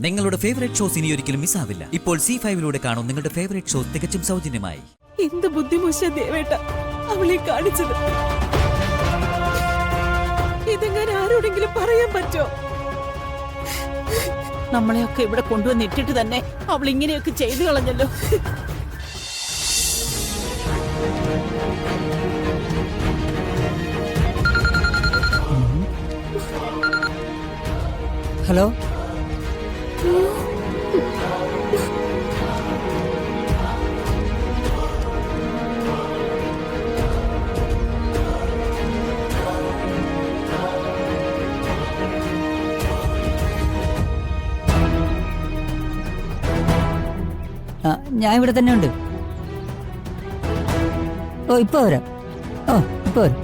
നിങ്ങളുടെ favourite shows ഇനി ഒരിക്കലും മിസ്സാവില്ല. ഇപ്പോൾ C5 കാണും നിങ്ങളുടെ ഫേവറേറ്റ് ഷോസ് തികച്ചും സൗജന്യമായി. എന്ത് ബുദ്ധിമോശ ദേവേട്ട അവളെ കാണിച്ചത്. ഇതെങ്ങനെ ആരോടെങ്കിലും പറയാൻ പറ്റോ? നമ്മളെയൊക്കെ ഇവിടെ കൊണ്ടുവന്നിട്ടിട്ട് തന്നെ അവൾ ഇങ്ങനെയൊക്കെ ചെയ്തു കളഞ്ഞല്ലോ. ഹലോ, ഞാൻ ഇവിടെ തന്നെ ഉണ്ട്. ഓ, ഇപ്പൊ വരാം. ഓ, ഇപ്പൊ വരാം.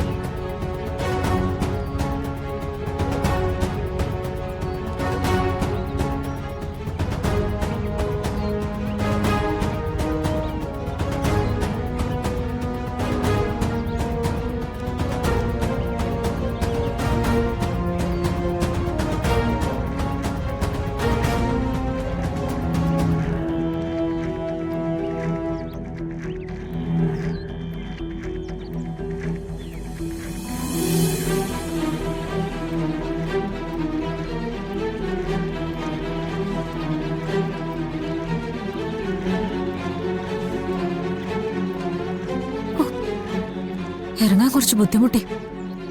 ഇറങ്ങാൻ കുറച്ച് ബുദ്ധിമുട്ടി.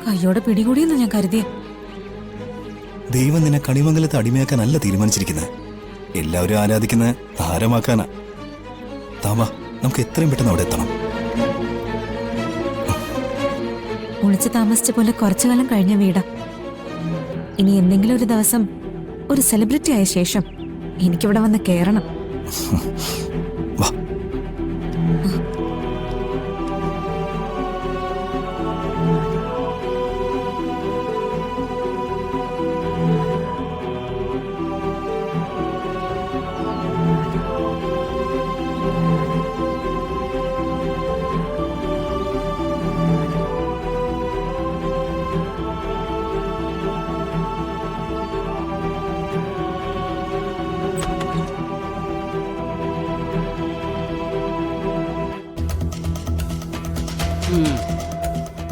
കയ്യോടെ പിടികൂടിയെന്ന് ഞാൻ കരുതിയ. ദൈവം നിന്നെ കണിമംഗലത്ത് അടിമയാക്കാനല്ല തീരുമാനിച്ചിരിക്കുന്നത്, എല്ലാവരും ആരാധിക്കുന്ന താരമാക്കാനാ. താമ, നമുക്ക് എത്രയും പെട്ടെന്ന് അവിടെ എത്തണം. ഒളിച്ചു താമസിച്ച പോലെ കുറച്ചു കാലം കഴിഞ്ഞ വീടാ. ഇനി എന്തെങ്കിലും ഒരു ദിവസം ഒരു സെലിബ്രിറ്റി ആയ ശേഷം എനിക്കിവിടെ വന്ന് കേറണം. വാ.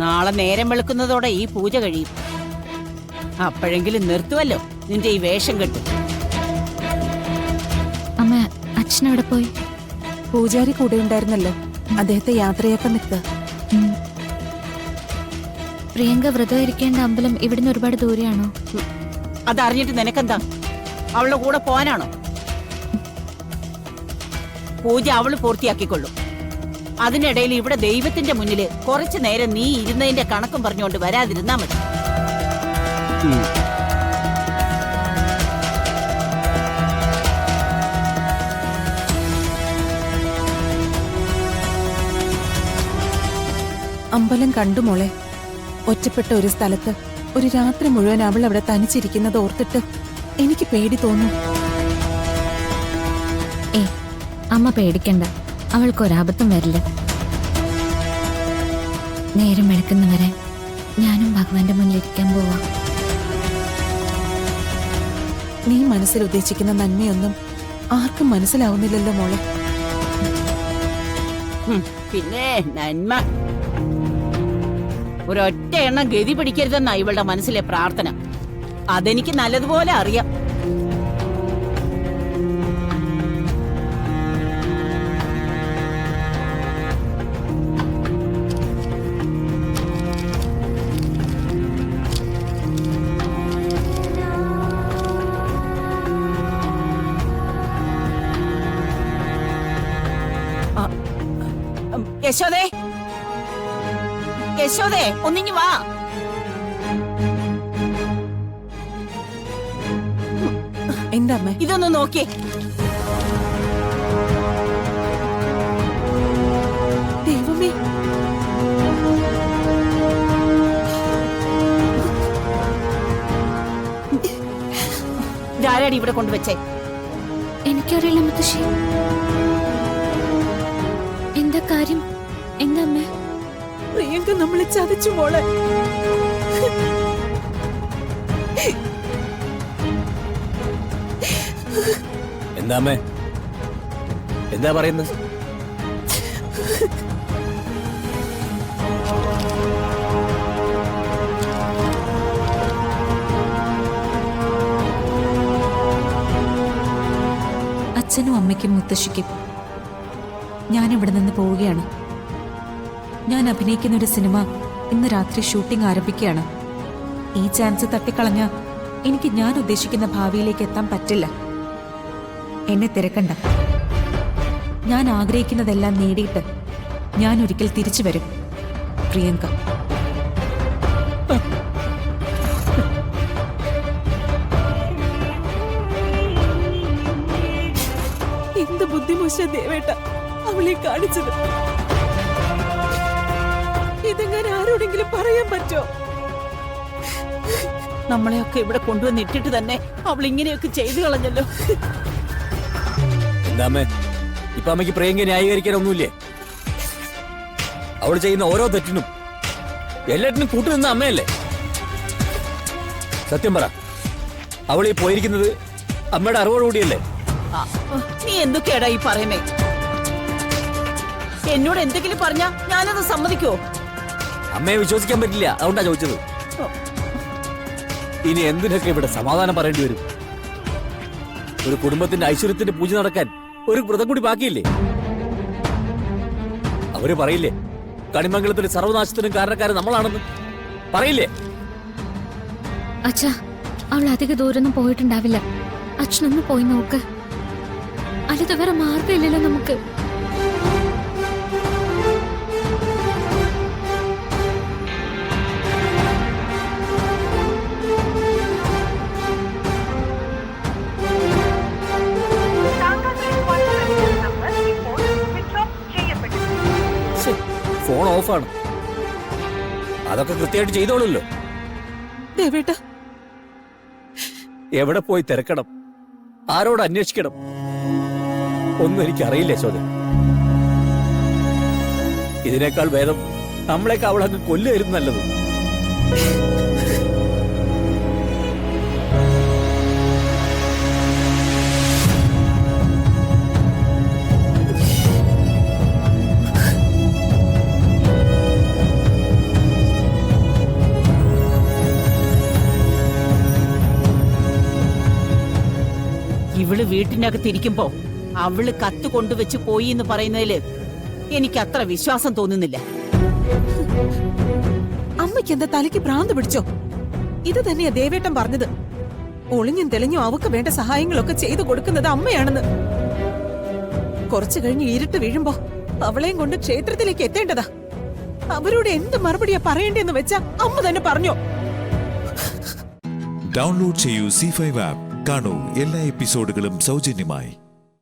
നാളെ നേരം വെളുക്കുന്നതോടെ ഈ പൂജ കഴിയും. അപ്പോഴെങ്കിലും നിർത്തുവല്ലോ നിന്റെ ഈ വേഷം കെട്ട്. അമ്മ, അച്ഛനെവിടെ പോയി? പൂജാരി കൂടെ ഉണ്ടായിരുന്നല്ലോ, അദ്ദേഹത്തെ യാത്രയാക്കാൻ നിൽക്കുക. പ്രിയങ്ക വ്രതം ഇരിക്കേണ്ട അമ്പലം ഇവിടുന്ന് ഒരുപാട് ദൂരെയാണോ? അതറിഞ്ഞിട്ട് നിനക്കെന്താ? അവളുടെ കൂടെ പോവാനാണോ? പൂജ അവള് പൂർത്തിയാക്കിക്കൊള്ളും. അതിനിടയിൽ ഇവിടെ ദൈവത്തിന്റെ മുന്നില് കുറച്ചു നേരം നീ ഇരുന്നതിന്റെ കണക്കും പറഞ്ഞുകൊണ്ട് വരാതിരുന്നാ മതി. അമ്പലം കണ്ടു മോളെ. ഒറ്റപ്പെട്ട ഒരു സ്ഥലത്ത് ഒരു രാത്രി മുഴുവൻ അവൾ അവിടെ തനിച്ചിരിക്കുന്നത് ഓർത്തിട്ട് എനിക്ക് പേടി തോന്നും. ഏ, അമ്മ പേടിക്കണ്ട, അവൾക്കൊരാപത്തും വരില്ല. നേരം വെളുക്കുന്നവരെ ഞാനും ഭഗവാന്റെ മുന്നിലിരിക്കാൻ പോവാ. നീ മനസ്സിൽ ഉദ്ദേശിക്കുന്ന നന്മയൊന്നും ആർക്കും മനസ്സിലാവുന്നില്ലല്ലോ മോളെ. പിന്നെ നന്മ ഒരൊറ്റ എണ്ണം ഗതി പിടിക്കരുതെന്നാ ഇവളുടെ മനസ്സിലെ പ്രാർത്ഥന. അതെനിക്ക് നല്ലതുപോലെ അറിയാം. യശോദേ, യശോദേ, ഒന്നിങ്ങി വാ. എന്താ അമ്മേ? ഇതൊന്ന് നോക്കിയേ. ദൈവമേ, ഇതാരാടി ഇവിടെ കൊണ്ടുവച്ചേ? എനിക്കറിയില്ല മുത്തശ്ശി. എന്താ കാര്യം? എന്താ അമ്മേ? പ്രിയങ്ക നമ്മളെ ചതിച്ചു മോളെ. എന്താ അമ്മേ? എന്താ പറയുന്നത്? അച്ഛനും അമ്മയ്ക്കും മുത്തശ്ശിക്കും ഞാൻ ഇവിടെ നിന്ന് പോവുകയാണ്. ഞാൻ അഭിനയിക്കുന്ന ഒരു സിനിമ ഇന്ന് രാത്രി ഷൂട്ടിംഗ് ആരംഭിക്കുകയാണ്. ഈ ചാൻസ് തട്ടിക്കളഞ്ഞ എനിക്ക് ഞാൻ ഉദ്ദേശിക്കുന്ന ഭാവിയിലേക്ക് എത്താൻ പറ്റില്ല. എന്നെ തിരക്കണ്ട. ഞാൻ ആഗ്രഹിക്കുന്നതെല്ലാം നേടിയിട്ട് ഞാൻ ഒരിക്കൽ തിരിച്ചു വരും. പ്രിയങ്ക. എന്ത് ബുദ്ധിമോശ ദേവേട്ട അവളെ കാണിച്ചത്. ഇതെങ്ങനെ ആരോടെങ്കിലും പറയാൻ പറ്റോ? നമ്മളെയൊക്കെ ഇവിടെ കൊണ്ടുവന്നിട്ടിട്ട് തന്നെ അവൾ ഇങ്ങനെയൊക്കെ ചെയ്തു കളഞ്ഞല്ലോ. എന്താ അമ്മേ, ഇപ്പൊ അമ്മയ്ക്ക് പ്രിയങ്ക ന്യായീകരിക്കാനൊന്നുമില്ലേ? അവൾ ചെയ്യുന്ന ഓരോ തെറ്റിനും എല്ലാറ്റിനും കൂട്ടുനിന്ന അമ്മയല്ലേ? സത്യം പറ, അവൾ ഈ പോയിരിക്കുന്നത് അമ്മയുടെ അറിവോടുകൂടിയല്ലേ? ആ, നീ എന്തൊക്കെയാടാ ഈ പറയുന്നേ? എന്നോട് എന്തെങ്കിലും പറഞ്ഞാ ഞാനത് സമ്മതിക്കോ? അമ്മയെ വിശ്വസിക്കാൻ പറ്റില്ല, അതുകൊണ്ടാ ചോദിച്ചത്. ഇനി എന്തിനൊക്കെ ഇവിടെ സമാധാനം പറയേണ്ടി വരും? ഒരു കുടുംബത്തിന്റെ ഐശ്വര്യത്തിന്റെ പൂജ നടക്കാൻ ഒരു വ്രതം കൂടി ബാക്കിയില്ലേ? അവര് പറയില്ലേ കണിമംഗലത്തിന്റെ സർവനാശത്തിനും കാരണക്കാരൻ നമ്മളാണെന്ന്? പറയില്ലേ? അച്ഛാ, അവൾ അധിക ദൂരൊന്നും പോയിട്ടുണ്ടാവില്ല. അച്ഛനൊന്ന് പോയി നോക്ക്. അല്ലാതെ വേറെ മാർഗമില്ലല്ലോ നമുക്ക്. ഫോൺ ഓഫാണ്. അതൊക്കെ കൃത്യമായിട്ട് ചെയ്തോളൂല്ലോ. ദേവേട്ട, എവിടെ പോയി തിരക്കണം? ആരോട് അന്വേഷിക്കണം? ഒന്നും എനിക്കറിയില്ല യശോദ. ഇതിനേക്കാൾ ഭേദം നമ്മളെയൊക്കെ അവളങ്ങ് കൊല്ലുകയായിരുന്നു നല്ലത്. ഇവള് വീട്ടിനകത്തിരിക്കുമ്പോ അവള് കത്ത് കൊണ്ടുവച്ച് പോയി എന്ന് പറയുന്നതില് എനിക്ക് അത്ര വിശ്വാസം തോന്നുന്നില്ല. അമ്മയ്ക്ക് എന്താ തലയ്ക്ക് ഭ്രാന്ത് പിടിച്ചോ? ഇത് തന്നെയാ ദേവേട്ടൻ പറഞ്ഞത്. ഒളിഞ്ഞും തെളിഞ്ഞും അവക്ക് വേണ്ട സഹായങ്ങളൊക്കെ ചെയ്തു കൊടുക്കുന്നത് അമ്മയാണെന്ന്. കുറച്ചു കഴിഞ്ഞ് ഇരുട്ട് വീഴുമ്പോ അവളെയും കൊണ്ട് ക്ഷേത്രത്തിലേക്ക് എത്തേണ്ടതാ. അവരോട് എന്ത് മറുപടിയാ പറയേണ്ടെന്ന് വെച്ചാ അമ്മ തന്നെ പറഞ്ഞോ. ഡൗൺലോഡ് ചെയ്യൂ C5 ആപ്പ്. കാണൂ എല്ലാ എപ്പിസോഡുകളും സൗജന്യമായി.